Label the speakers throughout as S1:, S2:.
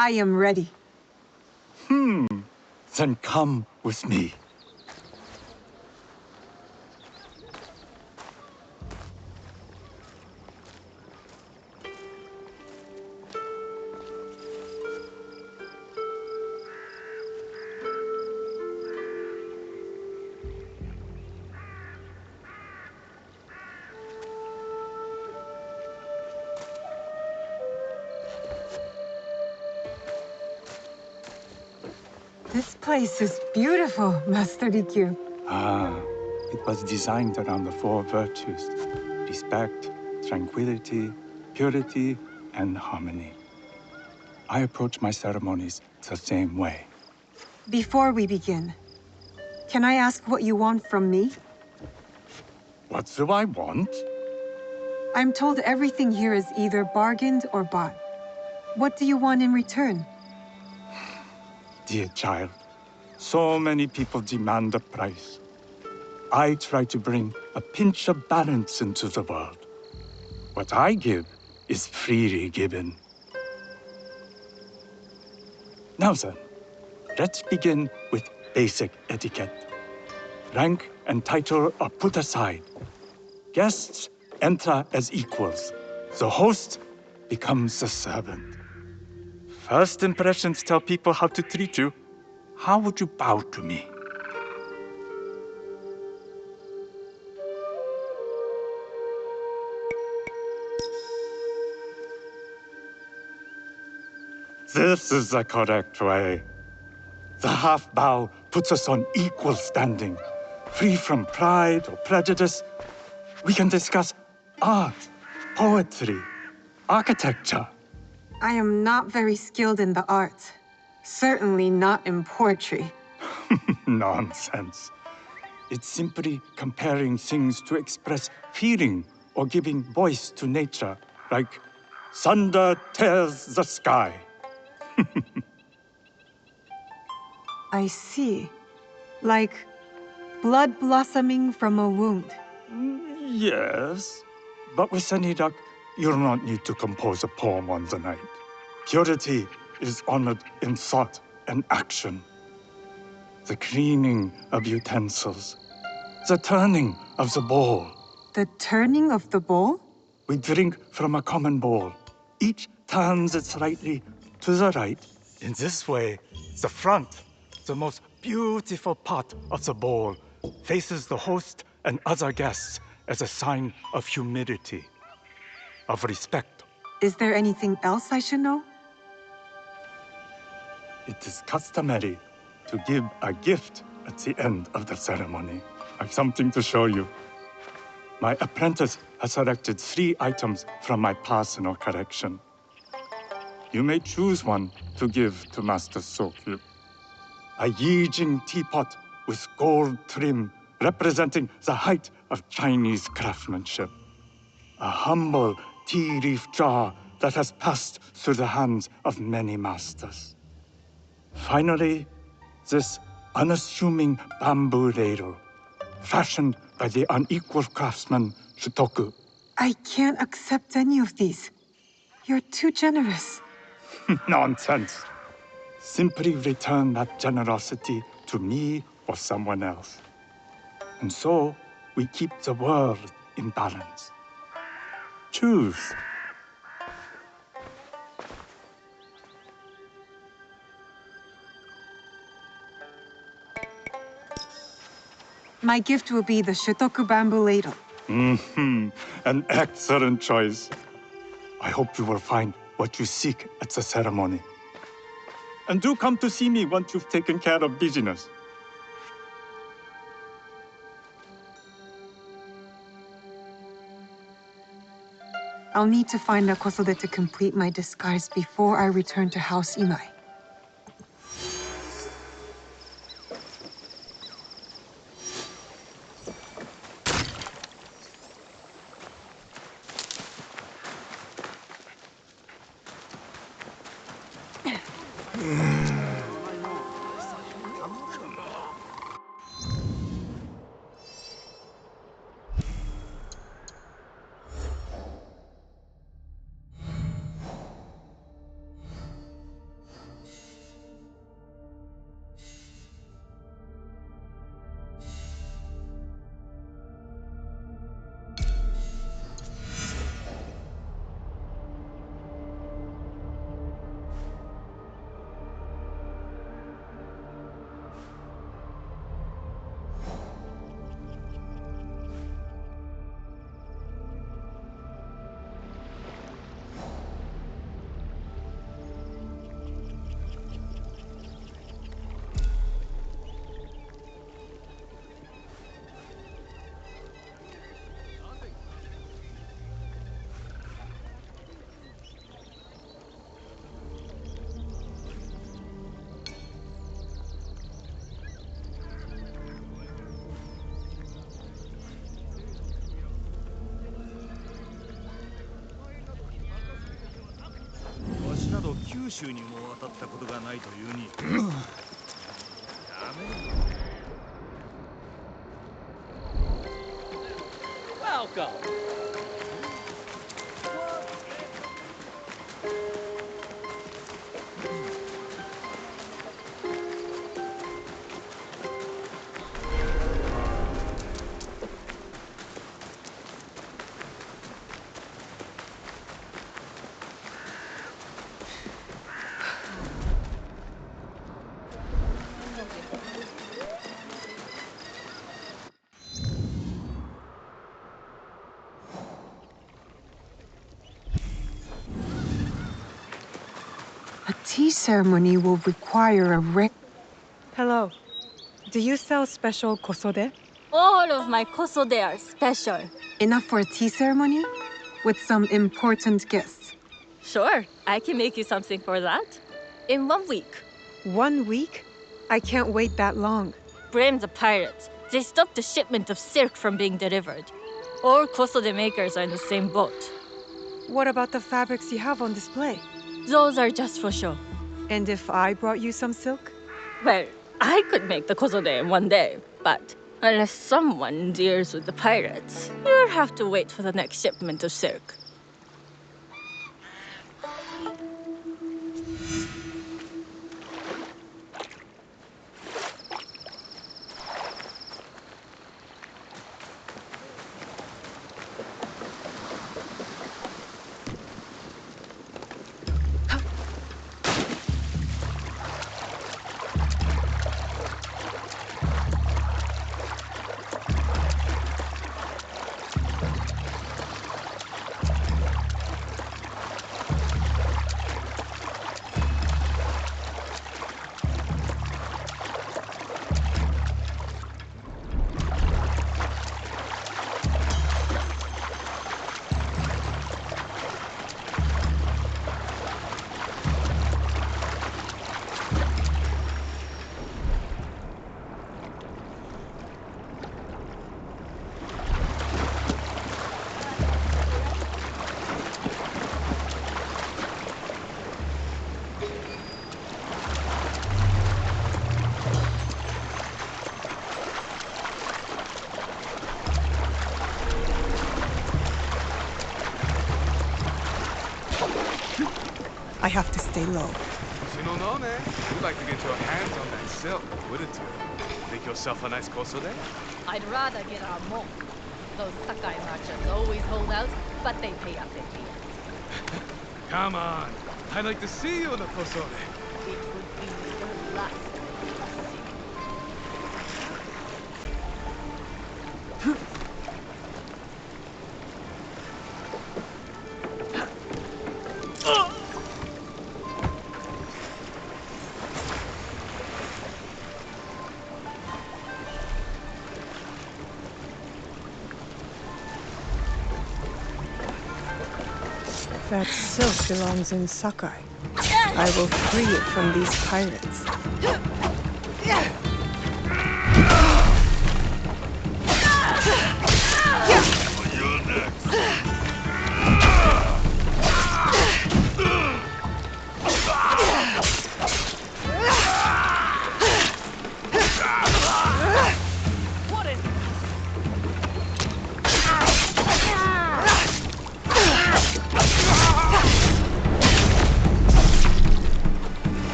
S1: I am ready.
S2: Then come with me.
S1: This place is beautiful, Master Rikyu.
S2: It was designed around the four virtues: respect, tranquility, purity, and harmony. I approach my ceremonies the same way.
S1: Before we begin, can I ask what you want from me?
S2: What do I want?
S1: I'm told everything here is either bargained or bought. What do you want in return?
S2: Dear child, so many people demand a price. I try to bring a pinch of balance into the world. What I give is freely given. Now then, let's begin with basic etiquette. Rank and title are put aside. Guests enter as equals. The host becomes the servant. First impressions tell people how to treat you. How would you bow to me? This is the correct way. The half bow puts us on equal standing, free from pride or prejudice. We can discuss art, poetry, architecture.
S1: I am not very skilled in the arts. Certainly not in poetry.
S2: Nonsense. It's simply comparing things to express feeling or giving voice to nature, like thunder tears the sky.
S1: I see. Like blood blossoming from a wound.
S2: Yes, but with any luck, you'll not need to compose a poem on the night. Purity is honored in thought and action. The cleaning of utensils, the turning of the bowl.
S1: The turning of the bowl?
S2: We drink from a common bowl. Each turns it slightly to the right. In this way, the front, the most beautiful part of the bowl, faces the host and other guests as a sign of humility, of respect.
S1: Is there anything else I should know?
S2: It is customary to give a gift at the end of the ceremony. I have something to show you. My apprentice has selected 3 items from my personal collection. You may choose one to give to Master Sokyu. A Yijing teapot with gold trim representing the height of Chinese craftsmanship. A humble tea leaf jar that has passed through the hands of many masters. Finally, this unassuming bamboo ladle, fashioned by the unequal craftsman Shutoku.
S1: I can't accept any of these. You're too generous.
S2: Nonsense. Simply return that generosity to me or someone else. And so, we keep the world in balance. Choose.
S1: My gift will be the Shitoku bamboo ladle.
S2: An excellent choice. I hope you will find what you seek at the ceremony. And do come to see me once you've taken care of business.
S1: I'll need to find a kosode to complete my disguise before I return to House Imai.
S3: と九州にも渡ったことがないというに。ダメ。Welcome.
S1: A tea ceremony will require a
S4: Hello. Do you sell special kosode?
S5: All of my kosode are special.
S1: Enough for a tea ceremony? With some important guests.
S5: Sure, I can make you something for that. In 1 week.
S4: 1 week? I can't wait that long.
S5: Blame the pirates. They stopped the shipment of silk from being delivered. All kosode makers are in the same boat.
S4: What about the fabrics you have on display?
S5: Those are just for show.
S4: And if I brought you some silk?
S5: Well, I could make the kosode in 1 day, but unless someone deals with the pirates, you'll have to wait for the next shipment of silk.
S4: I have to stay low.
S3: We'd like to get your hands on that silk, wouldn't you? Make yourself a nice kosode?
S6: I'd rather get our monk. Those Sakai merchants always hold out, but they pay up their fees.
S3: Come on. I'd like to see you in a kosode.
S6: It would be the last of us.
S4: That silk belongs in Sakai. I will free it from these pirates.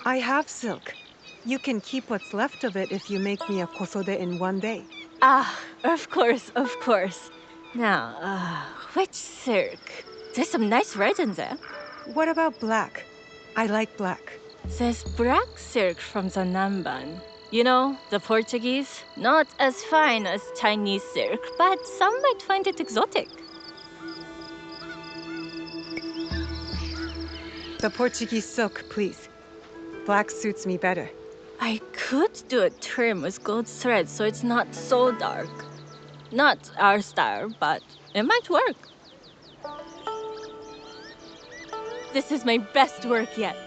S4: I have silk. You can keep what's left of it if you make me a kosode in one day.
S5: Ah, of course, of course. Now, which silk? There's some nice red in there.
S4: What about black? I like black.
S5: There's black silk from the Namban. You know, the Portuguese. Not as fine as Chinese silk, but some might find it exotic.
S4: The Portuguese silk, please. Black suits me better.
S5: I could do a trim with gold thread so it's not so dark. Not our style, but it might work. This is my best work yet.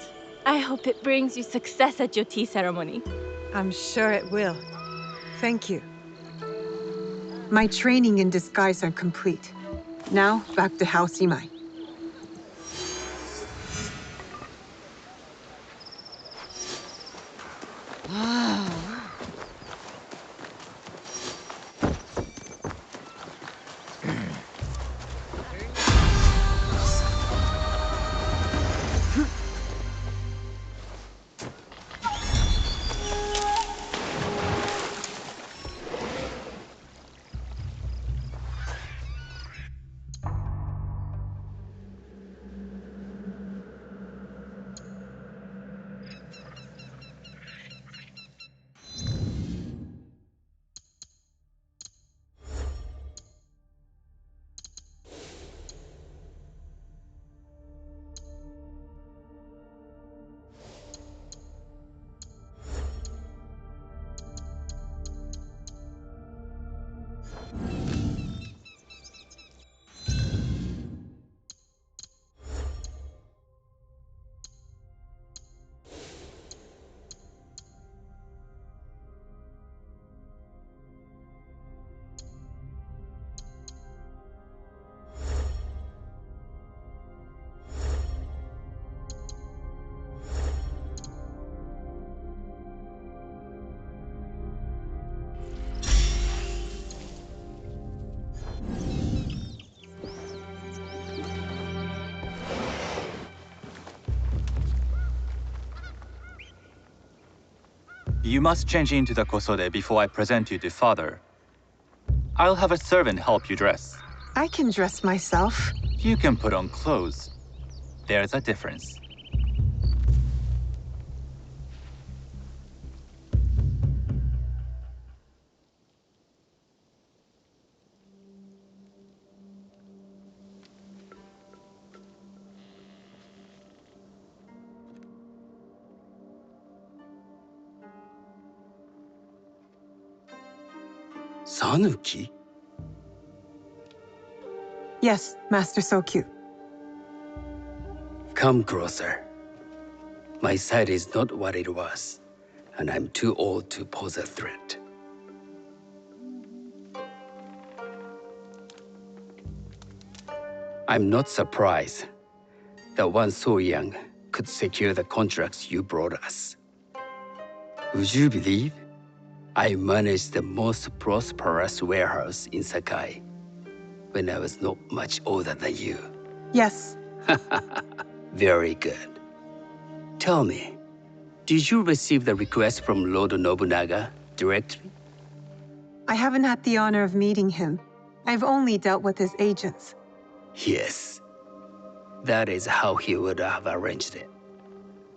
S5: I hope it brings you success at your tea ceremony.
S4: I'm sure it will. Thank you.
S1: My training in disguise are complete. Now, back to House Imai.
S7: You must change into the kosode before I present you to father. I'll have a servant help you dress.
S1: I can dress myself.
S7: You can put on clothes. There's a difference.
S8: Sanuki?
S1: Yes, Master Sokyu.
S8: Come closer. My sight is not what it was, and I'm too old to pose a threat. I'm not surprised that one so young could secure the contracts you brought us. Would you believe I managed the most prosperous warehouse in Sakai when I was not much older than you?
S1: Yes.
S8: Very good. Tell me, did you receive the request from Lord Nobunaga directly?
S1: I haven't had the honor of meeting him. I've only dealt with his agents.
S8: Yes. That is how he would have arranged it.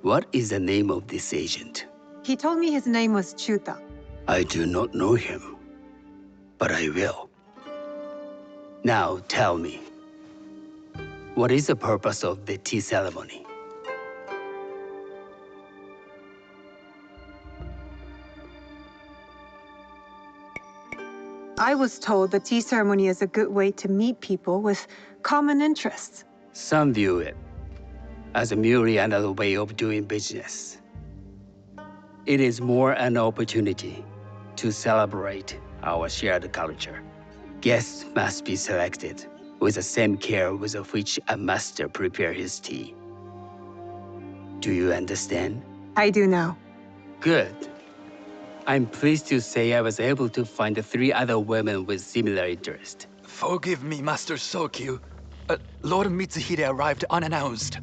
S8: What is the name of this agent?
S1: He told me his name was Chuta.
S8: I do not know him, but I will. Now tell me, what is the purpose of the tea ceremony?
S1: I was told the tea ceremony is a good way to meet people with common interests.
S8: Some view it as merely another way of doing business. It is more an opportunity to celebrate our shared culture. Guests must be selected with the same care with which a master prepares his tea. Do you understand?
S1: I do now.
S8: Good. I'm pleased to say I was able to find 3 other women with similar interest.
S9: Forgive me, Master Sokyu. Lord Mitsuhide arrived unannounced.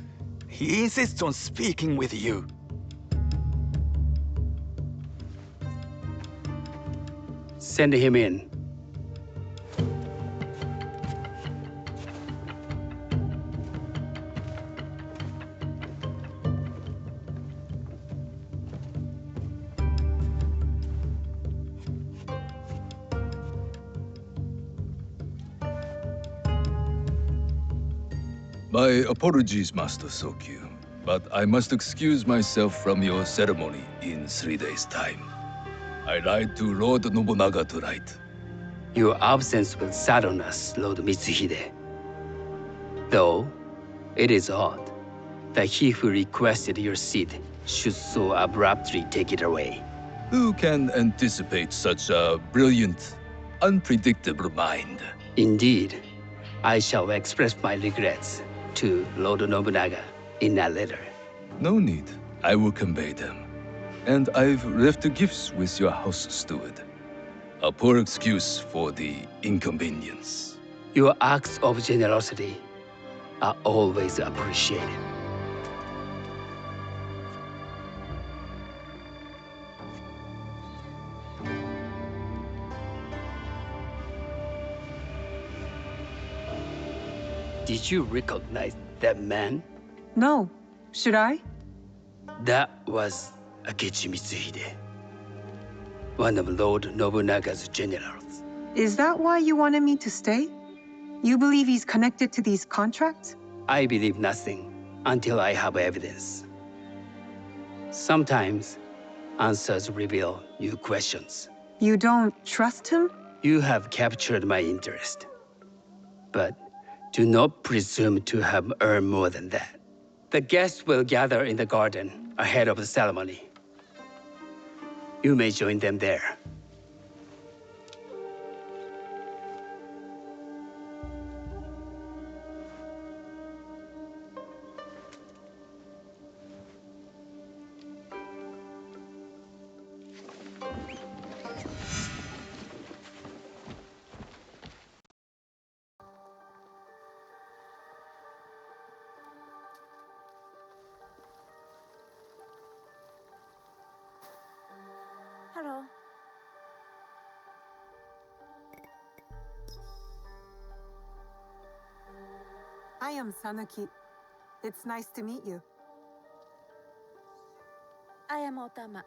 S9: He insists on speaking with you.
S8: Send him in.
S9: My apologies, Master Sokyu, but I must excuse myself from your ceremony in 3 days' time. I lied to Lord Nobunaga tonight.
S8: Your absence will sadden us, Lord Mitsuhide. Though, it is odd that he who requested your seat should so abruptly take it away.
S9: Who can anticipate such a brilliant, unpredictable mind?
S8: Indeed, I shall express my regrets to Lord Nobunaga in a letter.
S9: No need. I will convey them. And I've left the gifts with your house steward. A poor excuse for the inconvenience.
S8: Your acts of generosity are always appreciated. Did you recognize that man?
S1: No. Should I?
S8: That was Akechi Mitsuhide, one of Lord Nobunaga's generals.
S1: Is that why you wanted me to stay? You believe he's connected to these contracts?
S8: I believe nothing until I have evidence. Sometimes, answers reveal new questions.
S1: You don't trust him?
S8: You have captured my interest. But do not presume to have earned more than that. The guests will gather in the garden ahead of the ceremony. You may join them there.
S6: Hello.
S1: I am Sanuki. It's nice to meet you.
S6: I am Otama.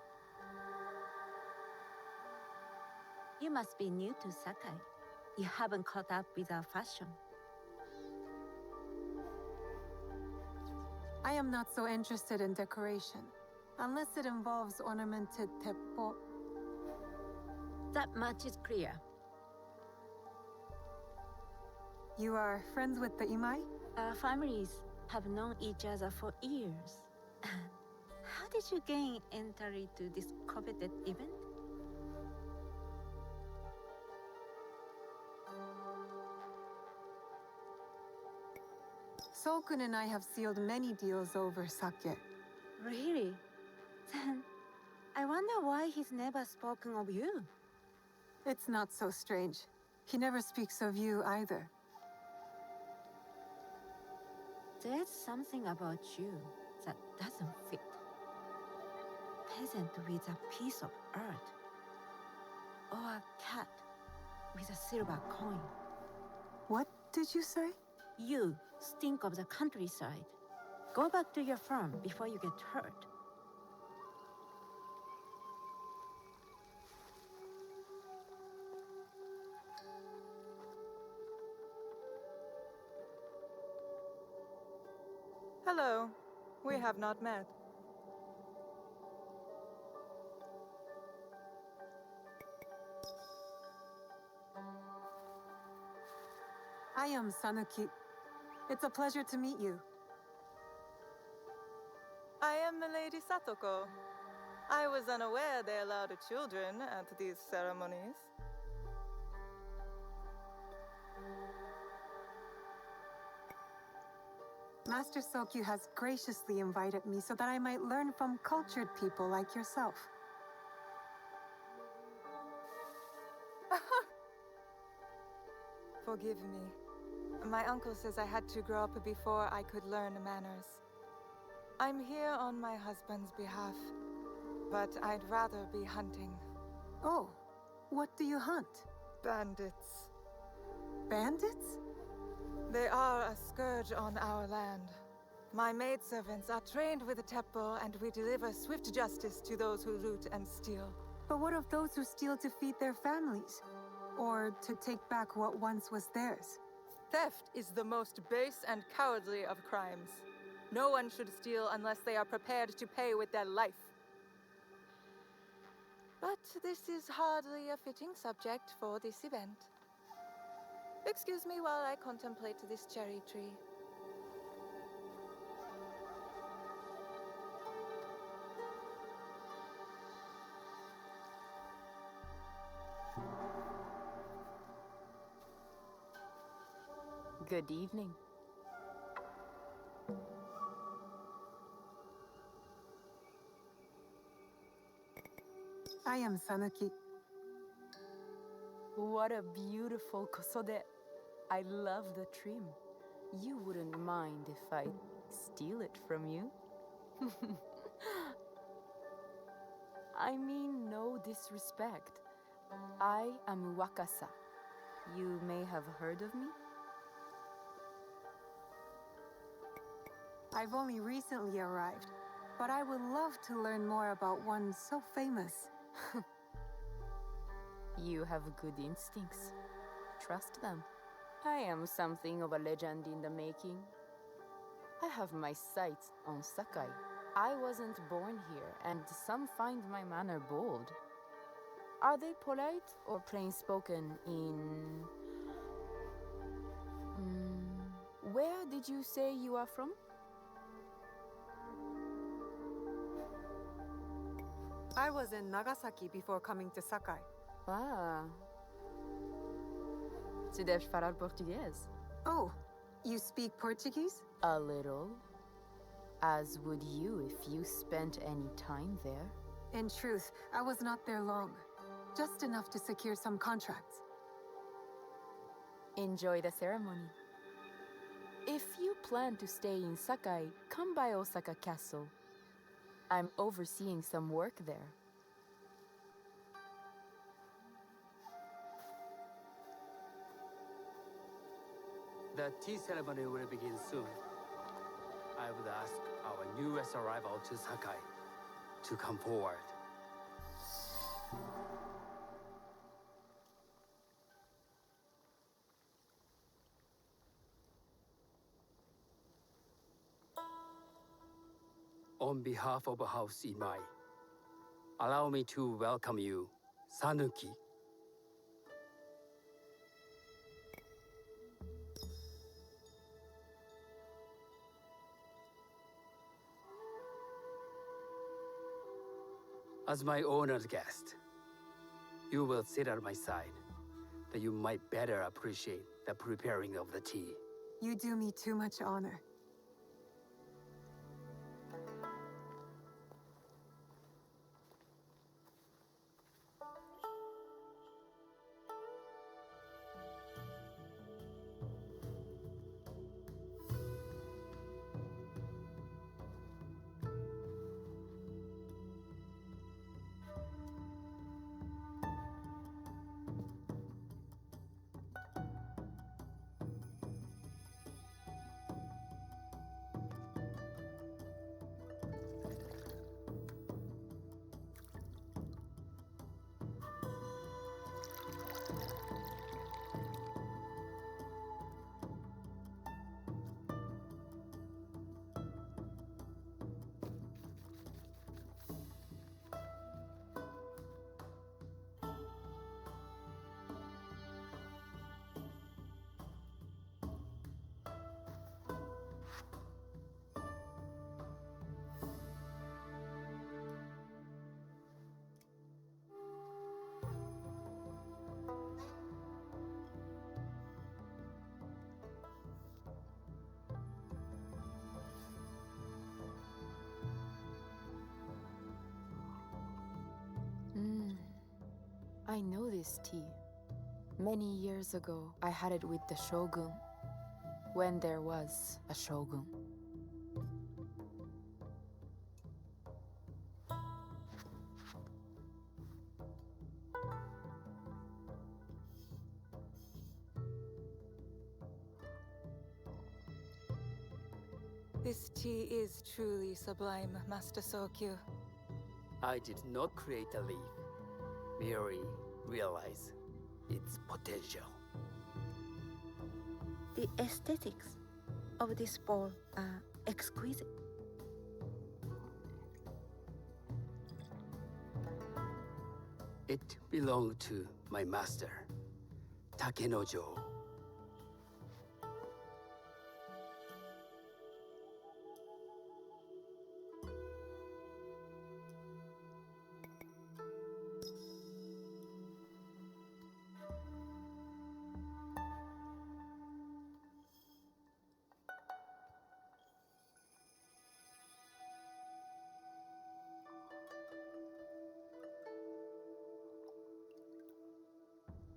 S6: You must be new to Sakai. You haven't caught up with our fashion.
S1: I am not so interested in decoration, unless it involves ornamented teppo.
S6: That much is clear.
S1: You are friends with the Imai?
S6: Our families have known each other for years. How did you gain entry to this coveted event?
S1: Sokun and I have sealed many deals over sake.
S6: Really? Then I wonder why he's never spoken of you.
S1: It's not so strange. He never speaks of you either.
S6: There's something about you that doesn't fit. Peasant with a piece of earth. Or a cat with a silver coin.
S1: What did you say?
S6: You stink of the countryside. Go back to your farm before you get hurt.
S4: Hello. We have not met.
S1: I am Sanuki. It's a pleasure to meet you.
S4: I am Milady Satoko. I was unaware they allowed children at these ceremonies.
S1: Master Sokyu has graciously invited me so that I might learn from cultured people like yourself.
S4: Forgive me. My uncle says I had to grow up before I could learn manners. I'm here on my husband's behalf, but I'd rather be hunting.
S1: Oh, What do you hunt?
S4: Bandits.
S1: Bandits?
S4: They are a scourge on our land. My maidservants are trained with the temple, and we deliver swift justice to those who loot and steal.
S1: But what of those who steal to feed their families? Or to take back what once was theirs?
S4: Theft is the most base and cowardly of crimes. No one should steal unless they are prepared to pay with their life. But this is hardly a fitting subject for this event. Excuse me while I contemplate this cherry tree.
S10: Good evening.
S1: I am Sanuki.
S10: What a beautiful kosode. I love the trim. You wouldn't mind if I steal it from you? I mean no disrespect. I am Wakasa. You may have heard of me?
S1: I've only recently arrived, but I would love to learn more about one so famous.
S10: You have good instincts. Trust them. I am something of a legend in the making. I have my sights on Sakai. I wasn't born here, and some find my manner bold. Are they polite or plain-spoken in... Where did you say you are from?
S1: I was in Nagasaki before coming to Sakai.
S10: Ah. Tu deves falar português?
S1: Oh, you speak Portuguese?
S10: A little. As would you if you spent any time there.
S1: In truth, I was not there long. Just enough to secure some contracts.
S10: Enjoy the ceremony. If you plan to stay in Sakai, come by Osaka Castle. I'm overseeing some work there.
S8: The tea ceremony will begin soon. I would ask our newest arrival to Sakai to come forward. On behalf of House Imai, allow me to welcome you, Sanuki. As my honored guest, you will sit at my side, that you might better appreciate the preparing of the tea.
S1: You do me too much honor.
S10: I know this tea. Many years ago, I had it with the shogun, when there was a shogun.
S4: This tea is truly sublime, Master Sokyu.
S8: I did not create a leaf, merely realize its potential.
S6: The aesthetics of this bowl are exquisite.
S8: It belonged to my master, Takenojo.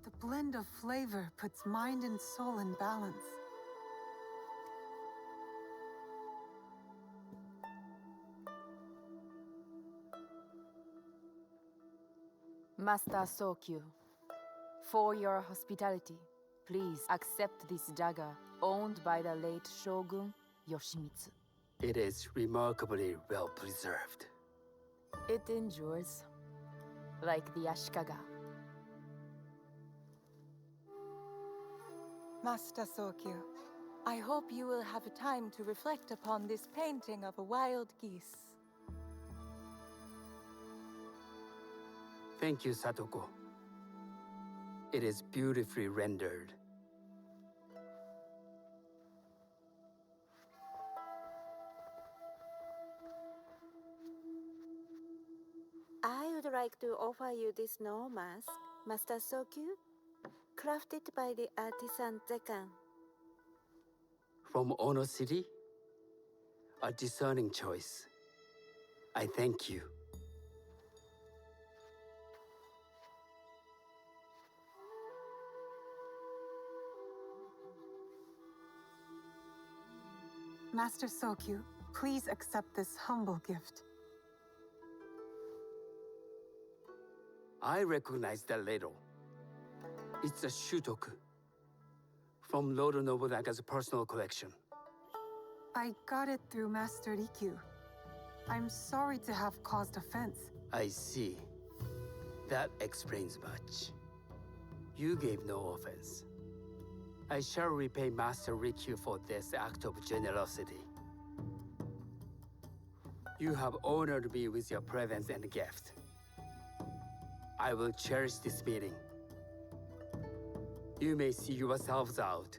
S1: The blend of flavor puts mind and soul in balance.
S10: Master Sokyu, for your hospitality, please accept this dagger owned by the late Shogun Yoshimitsu.
S8: It is remarkably well preserved.
S10: It endures, like the Ashikaga.
S4: Master Sokyu, I hope you will have time to reflect upon this painting of a wild geese.
S8: Thank you, Satoko. It is beautifully rendered.
S6: I would like to offer you this snow mask, Master Sokyu, crafted by the artisan Zekan.
S8: From Ono City? A discerning choice. I thank you.
S1: Master Sokyu, please accept this humble gift.
S8: I recognize that ladle. It's a shutoku from Lord Nobunaga's personal collection.
S1: I got it through Master Rikyu. I'm sorry to have caused offense.
S8: I see. That explains much. You gave no offense. I shall repay Master Rikyu for this act of generosity. You have honored me with your presence and gift. I will cherish this meeting. You may see yourselves out.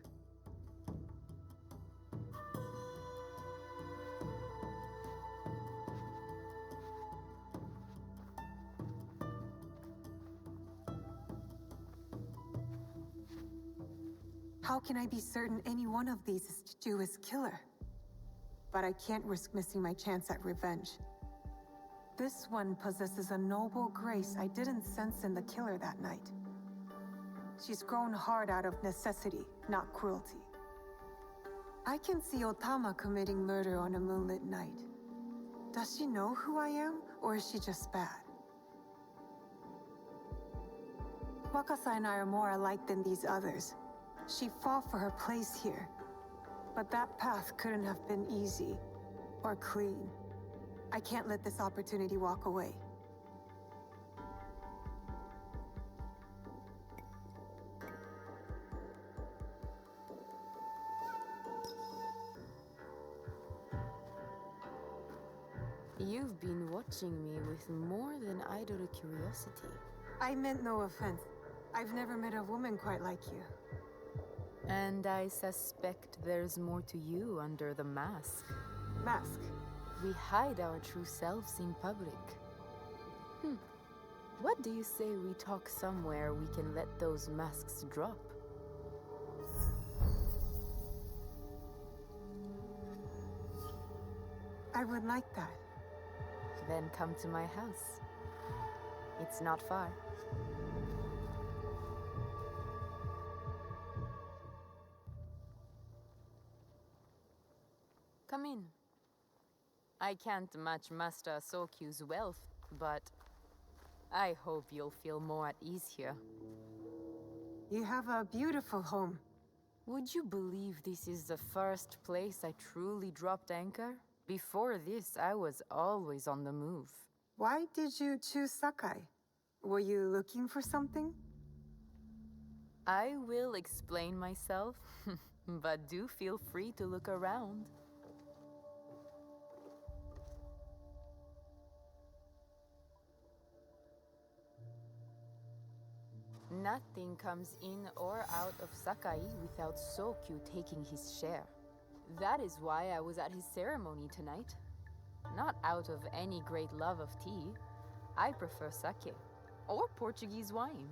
S1: How can I be certain any one of these is to do his killer? But I can't risk missing my chance at revenge. This one possesses a noble grace I didn't sense in the killer that night. She's grown hard out of necessity, not cruelty. I can see Otama committing murder on a moonlit night. Does she know who I am, or is she just bad? Wakasa and I are more alike than these others. She fought for her place here. But that path couldn't have been easy or clean. I can't let this opportunity walk away.
S10: You've been watching me with more than idle curiosity.
S1: I meant no offense. I've never met a woman quite like you.
S10: And I suspect there's more to you under the mask.
S1: Mask?
S10: We hide our true selves in public. What do you say we talk somewhere we can let those masks drop?
S1: I would like that.
S10: Then come to my house. It's not far. Come in. I can't match Master Sokyu's wealth, but I hope you'll feel more at ease here.
S1: You have a beautiful home.
S10: Would you believe this is the first place I truly dropped anchor? Before this, I was always on the move.
S1: Why did you choose Sakai? Were you looking for something?
S10: I will explain myself, but do feel free to look around. Nothing comes in or out of Sakai without Sokyu taking his share. That is why I was at his ceremony tonight. Not out of any great love of tea. I prefer sake, or Portuguese wine.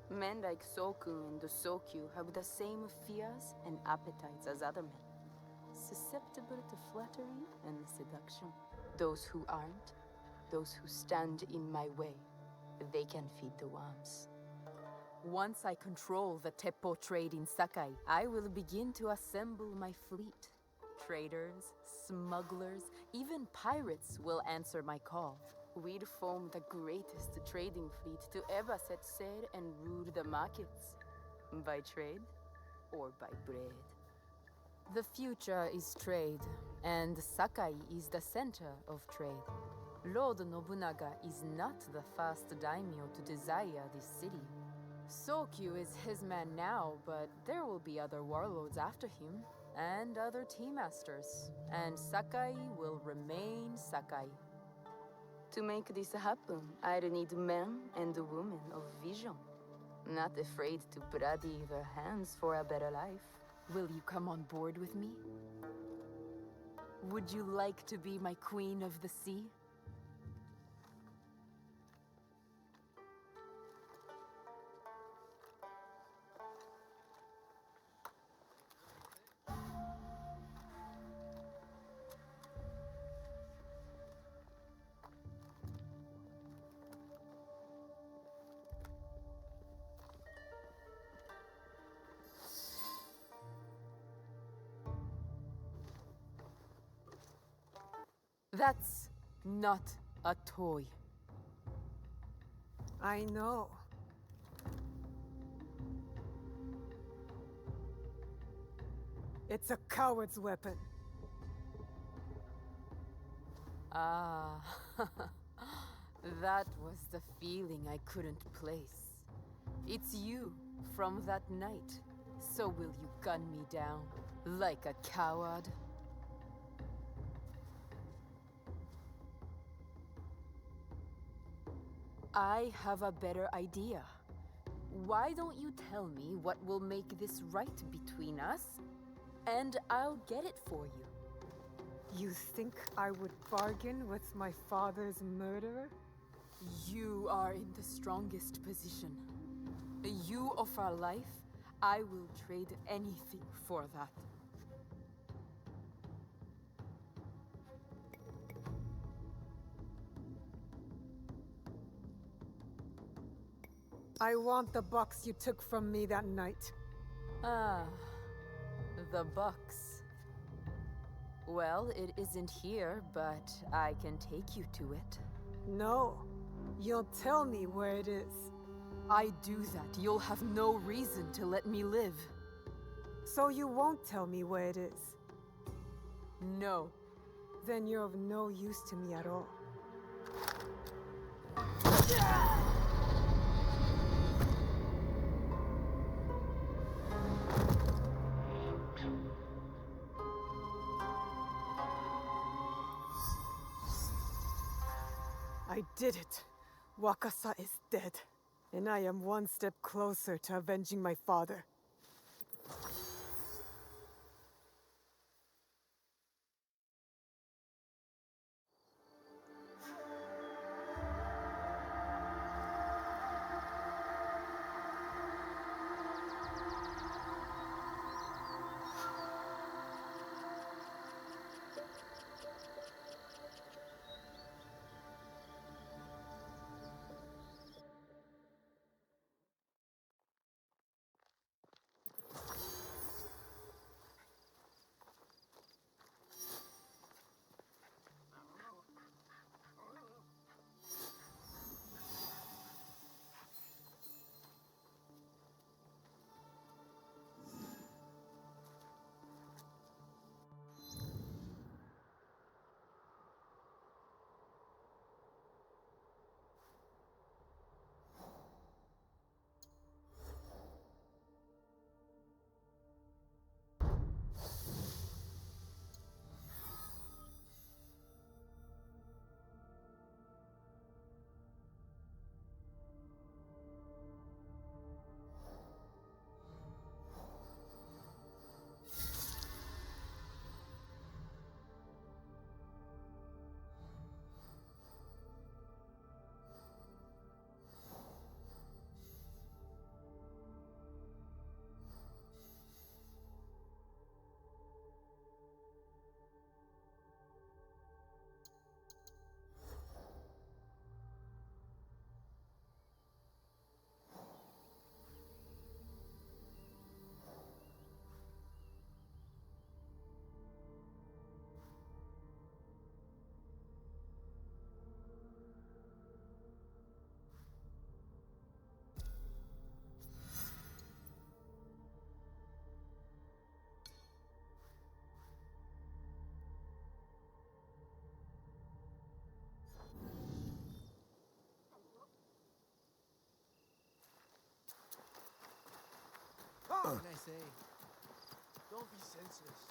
S10: Men like Soku and the Sokyu have the same fears and appetites as other men. Susceptible to flattery and seduction. Those who aren't, those who stand in my way, they can feed the worms. Once I control the Teppo trade in Sakai, I will begin to assemble my fleet. Traders, smugglers, even pirates will answer my call. We'd form the greatest trading fleet to ever set sail and rule the markets. By trade or by bread. The future is trade, and Sakai is the center of trade. Lord Nobunaga is not the first daimyo to desire this city. Sokyu is his man now, but there will be other warlords after him, and other tea masters, and Sakai will remain Sakai. To make this happen, I'd need men and women of vision, not afraid to bloody their hands for a better life. Will you come on board with me? Would you like to be my queen of the sea? That's not a toy.
S1: I know. It's a coward's weapon.
S10: Ah, that was the feeling I couldn't place. It's you from that night. So will you gun me down like a coward? I have a better idea. Why don't you tell me what will make this right between us, and I'll get it for you.
S1: You think I would bargain with my father's murderer?
S10: You are in the strongest position. You offer life, I will trade anything for that.
S1: I want the box you took from me that night.
S10: Ah, the box. Well, it isn't here, but I can take you to it.
S1: No, you'll tell me where it is.
S10: I do that, you'll have no reason to let me live.
S1: So you won't tell me where it is?
S10: No.
S1: Then you're of no use to me at all. I did it. Wakasa is dead. And I am one step closer to avenging my father.
S11: What can I say? Don't be senseless.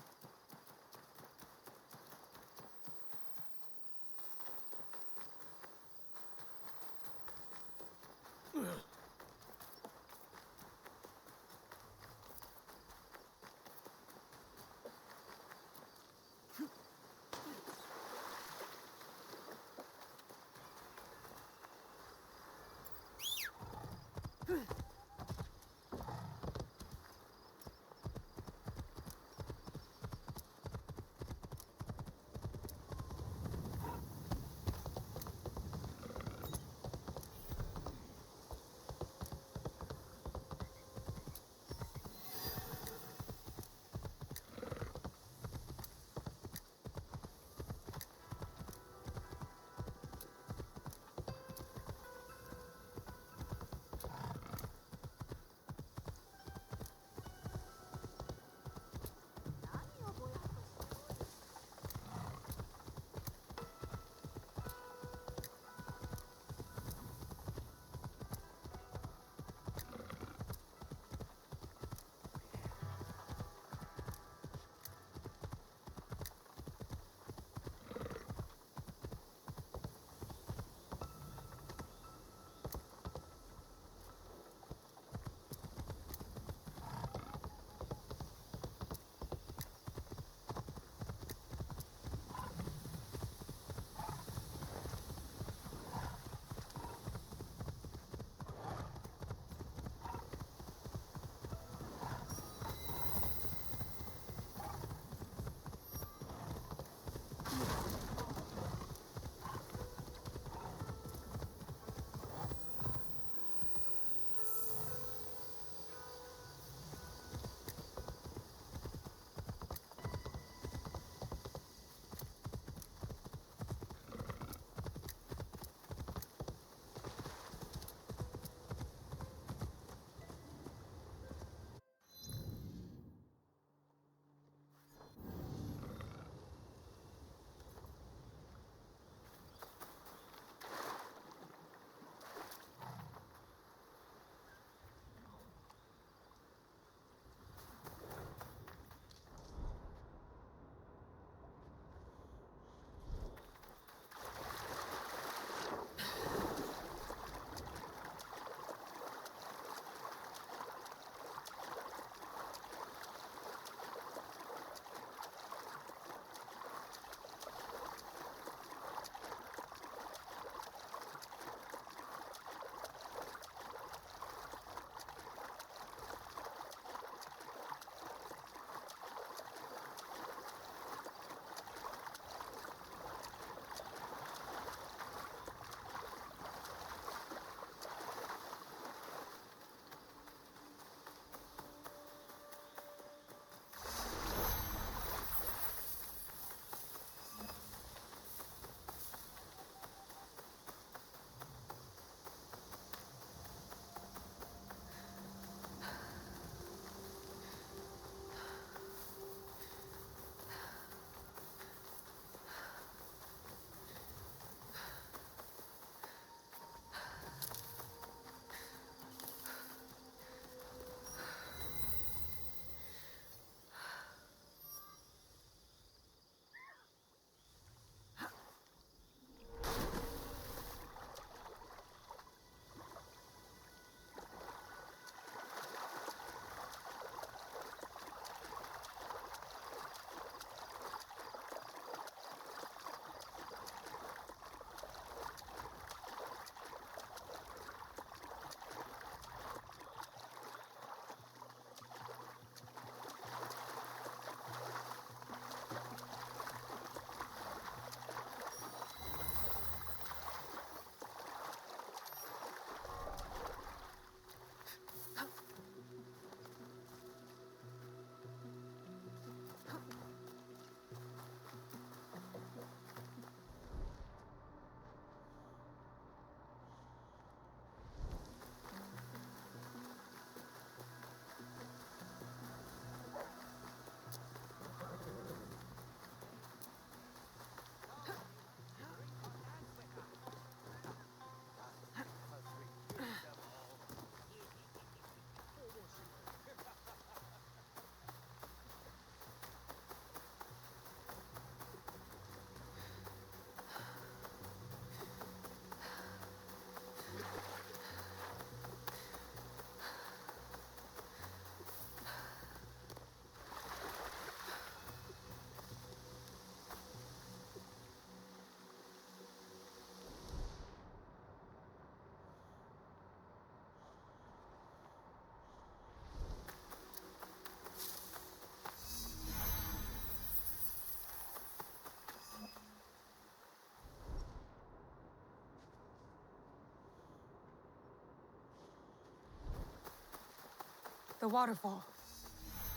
S1: The waterfall.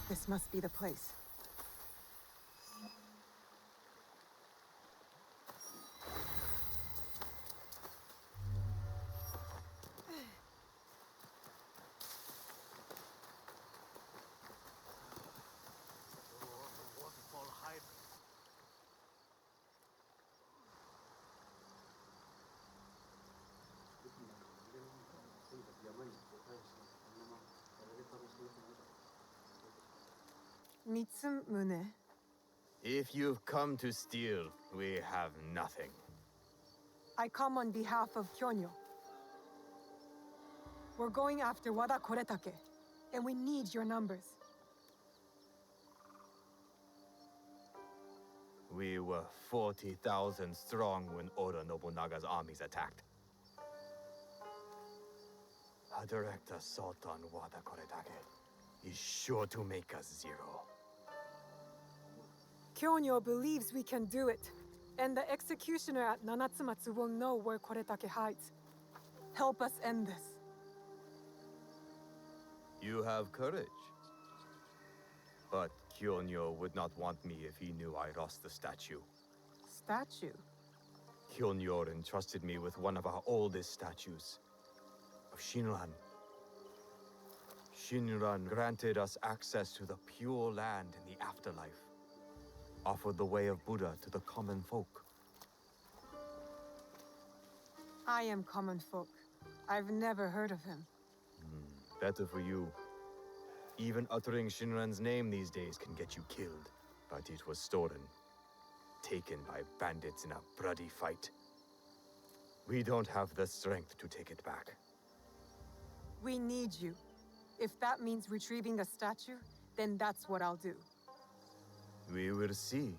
S1: This must be the place. Mitsumune.
S11: If you've come to steal, we have nothing.
S1: I come on behalf of Kyonyo. We're going after Wada Koretake, and we need your numbers.
S11: We were 40,000 strong when Oda Nobunaga's armies attacked. A direct assault on Wada Koretake is sure to make us zero.
S1: Kyonyo believes we can do it, and the executioner at Nanatsumatsu will know where Koretake hides. Help us end this.
S11: You have courage. But Kyonyo would not want me if he knew I lost the statue.
S1: Statue?
S11: Kyonyo entrusted me with one of our oldest statues, of Shinran. Shinran granted us access to the pure land in the afterlife, offered the way of Buddha to the common folk.
S1: I am common folk. I've never heard of him.
S11: Better for you. Even uttering Shinran's name these days can get you killed. But it was stolen. Taken by bandits in a bloody fight. We don't have the strength to take it back.
S1: We need you. If that means retrieving a statue, then that's what I'll do.
S11: We will see.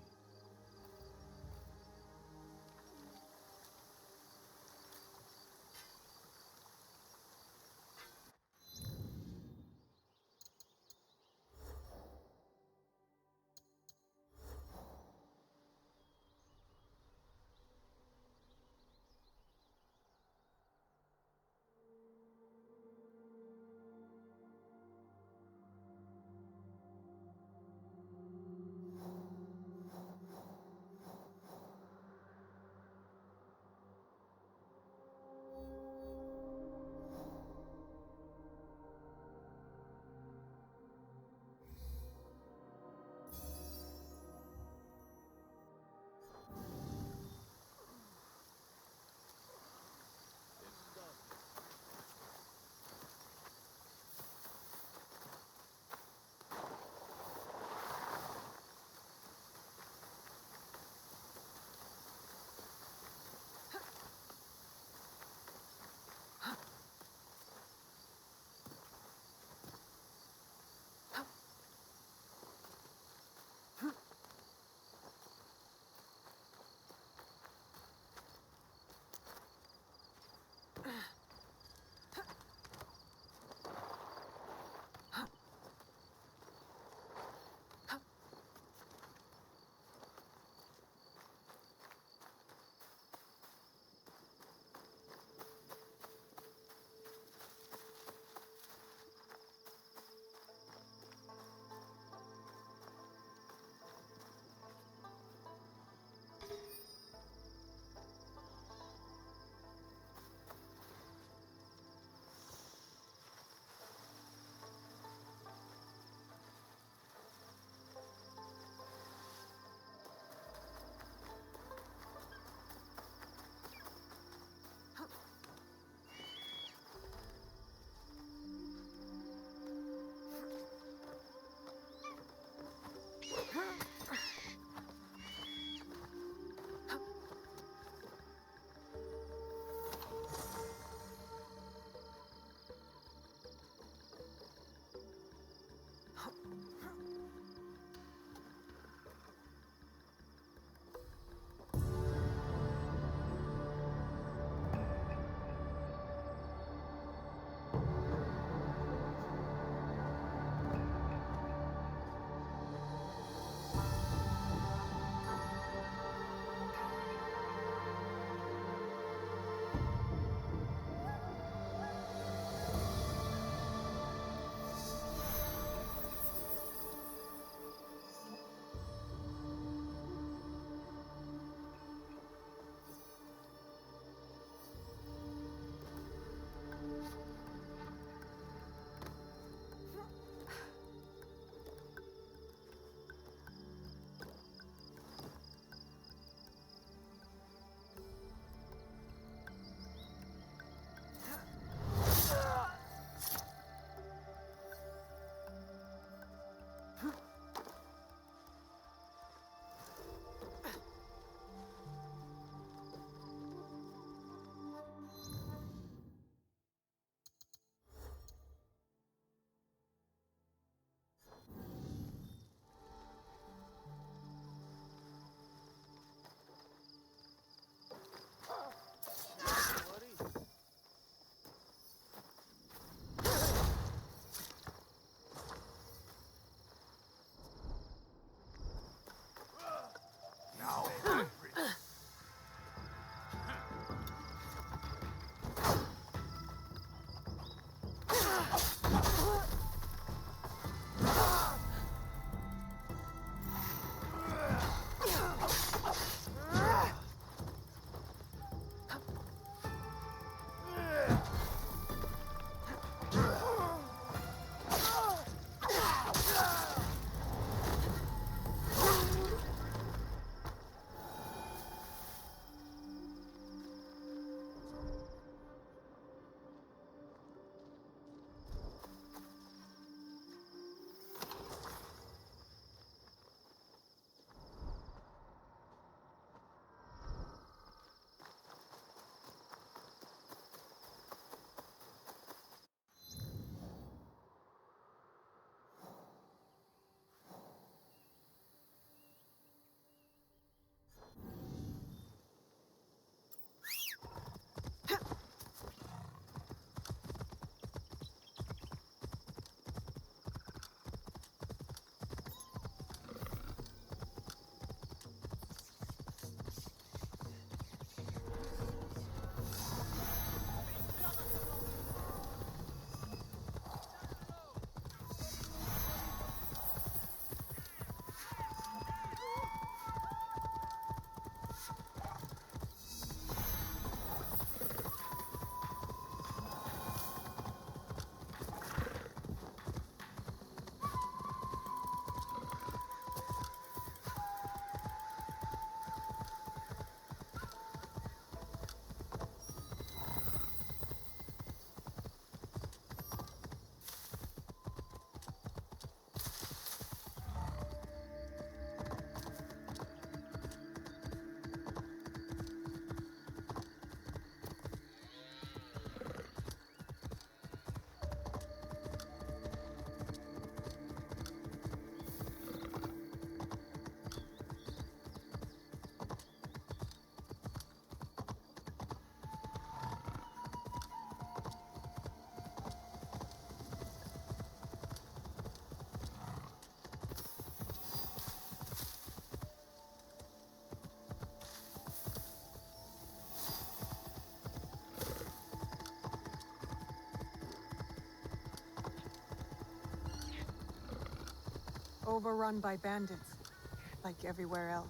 S1: overrun by bandits, like everywhere else.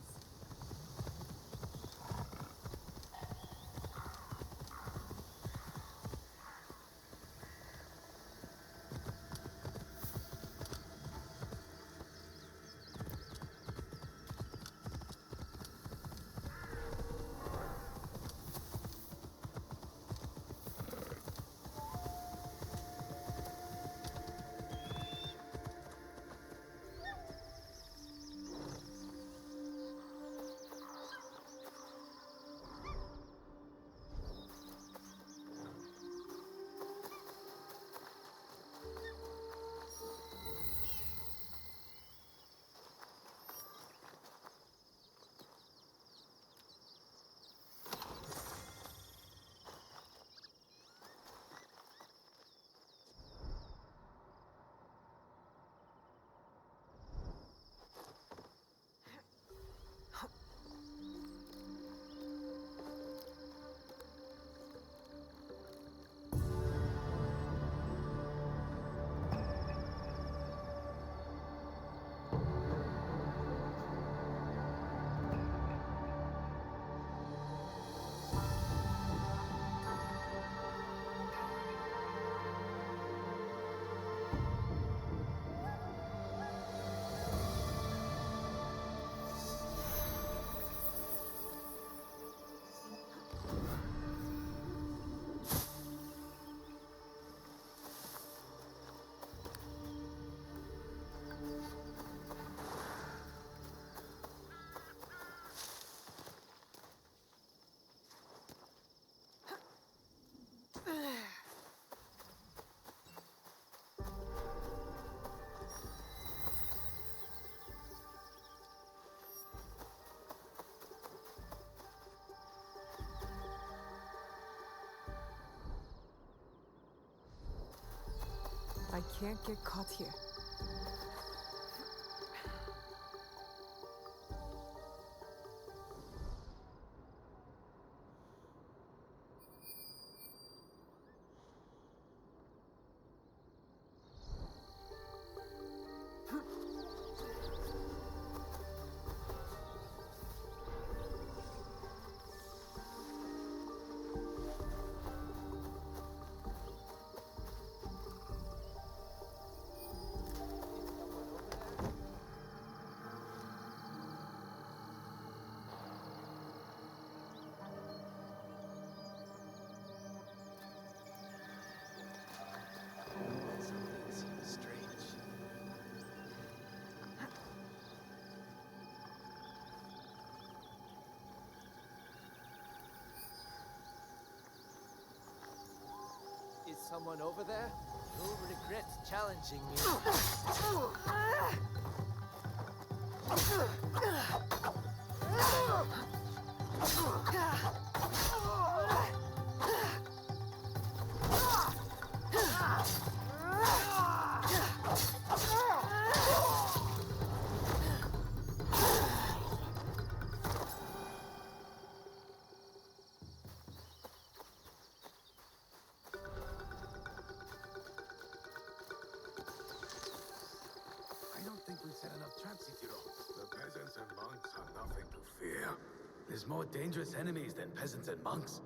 S1: I can't get caught here.
S12: Is someone over there? You'll regret challenging me.
S13: The peasants and monks are nothing to fear. There's more dangerous enemies than peasants and monks.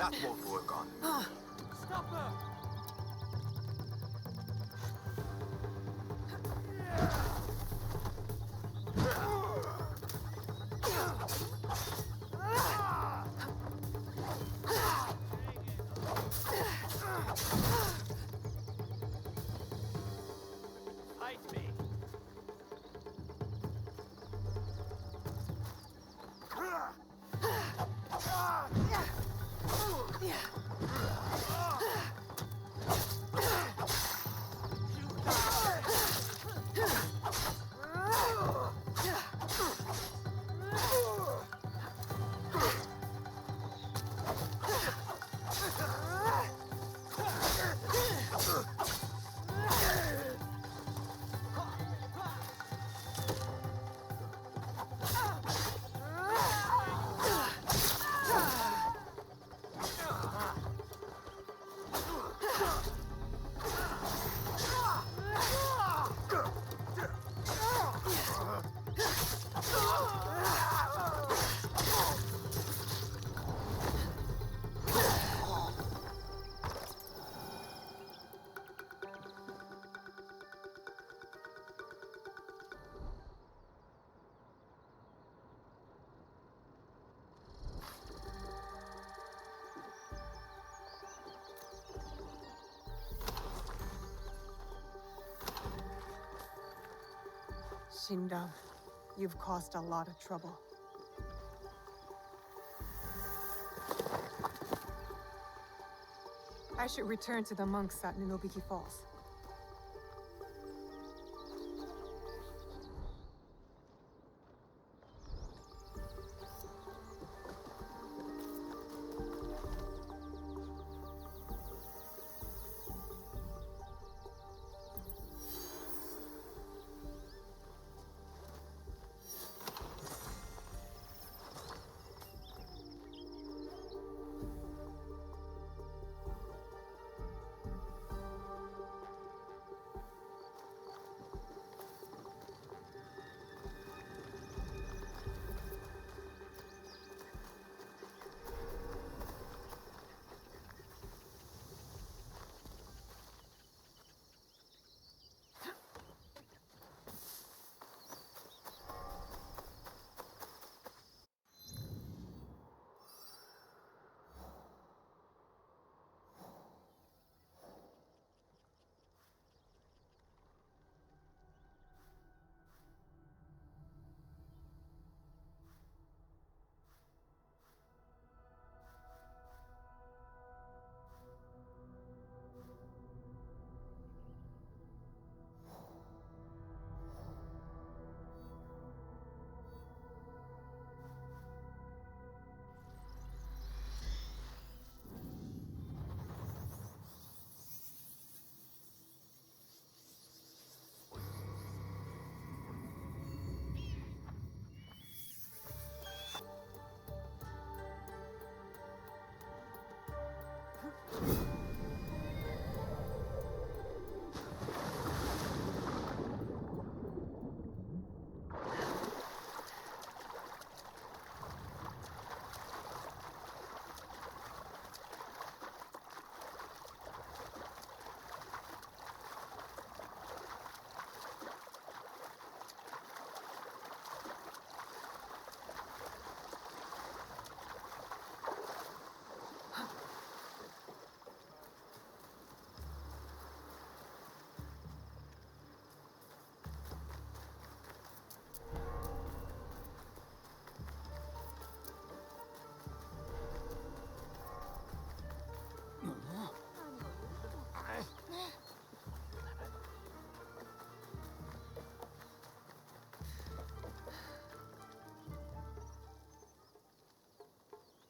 S11: That won't work on.
S12: Stop her! Fight me!
S1: Shindam, you've caused a lot of trouble. I should return to the monks at Ninobiki Falls.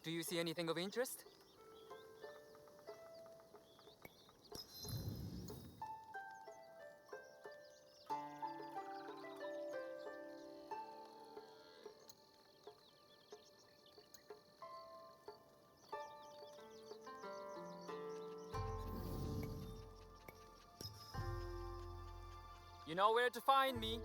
S14: Do you see anything of interest? You know where to find me.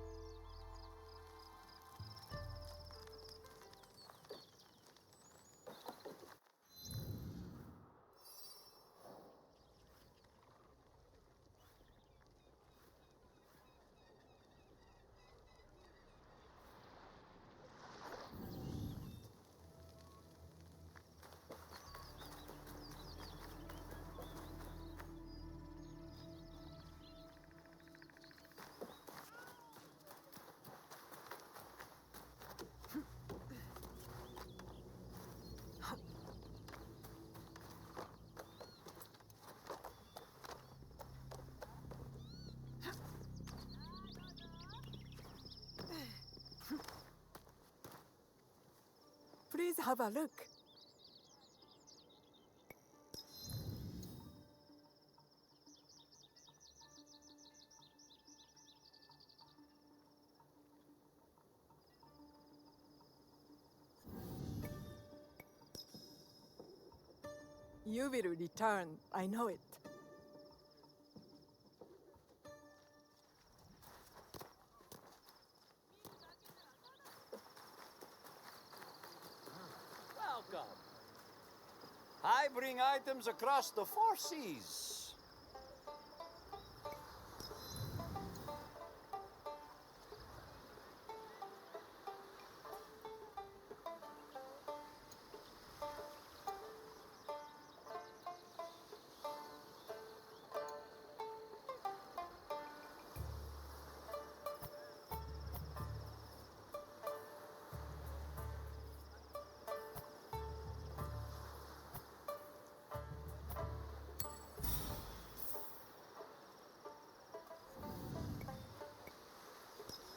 S4: have a look. You will return, I know it.
S12: Welcome. I bring items across the 4 seas.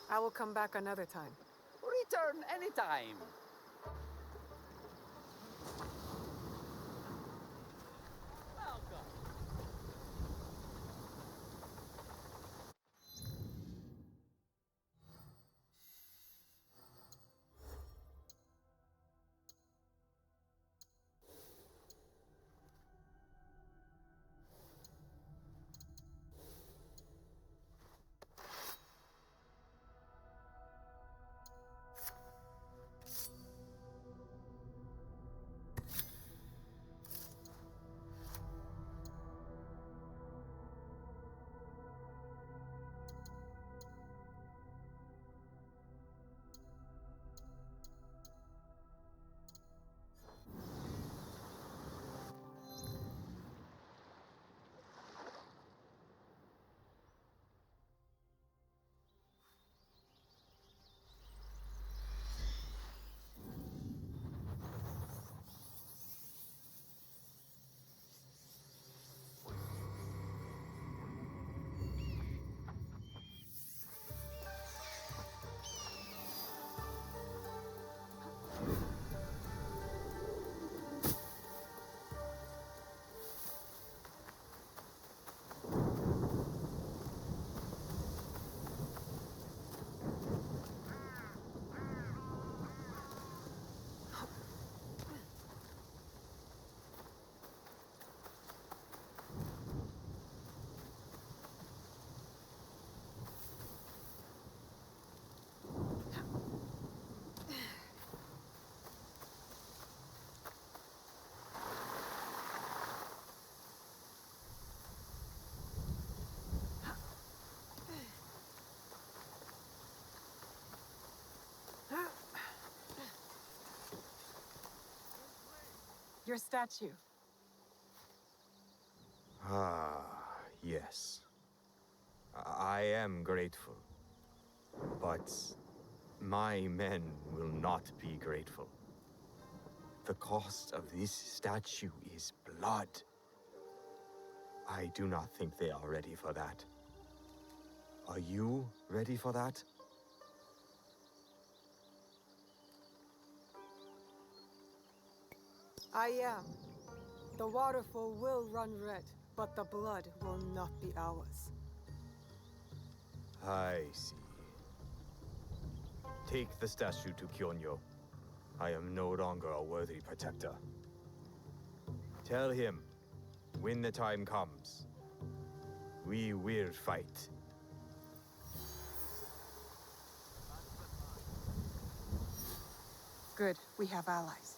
S1: I will come back another time.
S12: Return anytime. Welcome.
S1: Your statue.
S11: Ah, yes. I am grateful. But my men will not be grateful. The cost of this statue is blood. I do not think they are ready for that. Are you ready for that?
S1: I am. The waterfall will run red, but the blood will not be ours.
S11: I see. Take the statue to Kyonyo. I am no longer a worthy protector. Tell him, when the time comes, we will fight.
S1: Good, we have allies.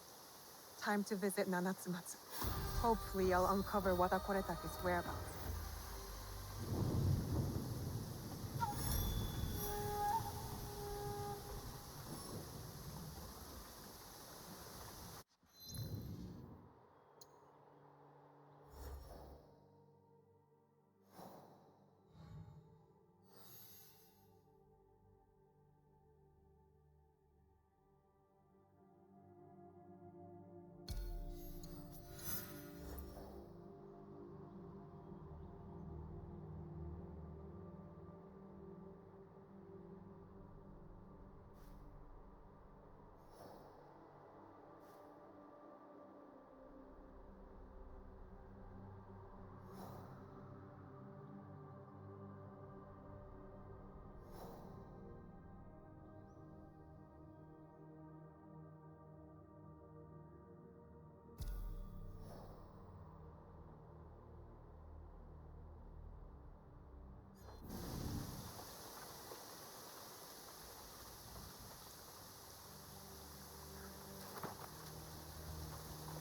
S1: Time to visit Nanatsumatsu. Hopefully I'll uncover Watakoretake's whereabouts.